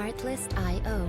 Artlist.io.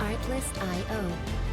Artlist.io.